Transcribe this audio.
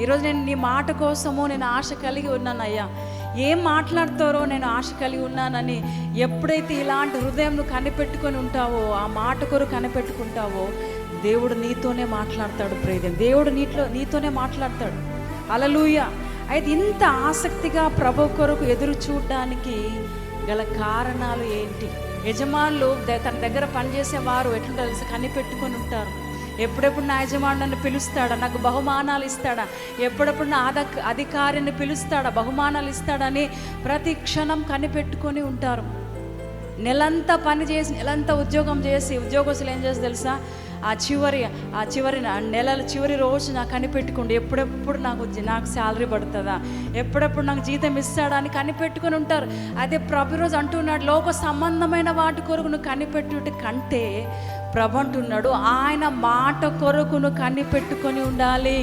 ఈరోజు నేను నీ మాట కోసము నేను ఆశ కలిగి ఉన్నానయ్యా. ఏం మాట్లాడతారో నేను ఆశ కలిగి ఉన్నానని ఎప్పుడైతే ఇలాంటి హృదయం నువ్వు కనిపెట్టుకొని ఉంటావో, ఆ మాట కొరకు కనిపెట్టుకుంటావో, దేవుడు నీతోనే మాట్లాడతాడు. ప్రేమ దేవుడు నీతోనే మాట్లాడతాడు. హల్లెలూయా. అయితే ఇంత ఆసక్తిగా ప్రభు కొరకు ఎదురు చూడడానికి గల కారణాలు ఏంటి? యజమానులు తన దగ్గర పనిచేసే వారు ఎట్లా తెలిసి కనిపెట్టుకొని ఉంటారు. ఎప్పుడెప్పుడు నా యజమాని నన్ను పిలుస్తాడా, నాకు బహుమానాలు ఇస్తాడా, ఎప్పుడెప్పుడు నా అధికారిని పిలుస్తాడా, బహుమానాలు ఇస్తాడని ప్రతి క్షణం కనిపెట్టుకొని ఉంటారు. నెలంతా పని చేసి, నెలంతా ఉద్యోగం చేసి, ఉద్యోగస్తులు ఏం చేసి తెలుసా, ఆ చివరి నెలల చివరి రోజు నాకు కనిపెట్టుకోండి, ఎప్పుడెప్పుడు నాకు శాలరీ పడుతుందా, ఎప్పుడెప్పుడు నాకు జీతం ఇస్తాడా అని కనిపెట్టుకొని ఉంటారు. అదే ప్రభు రోజు అంటున్నాడు, లోక సంబంధమైన వాటి కొరకు నువ్వు కనిపెట్టుట కంటే ప్రభు అంటున్నాడు, ఆయన మాట కొరకు నువ్వు కనిపెట్టుకొని ఉండాలి.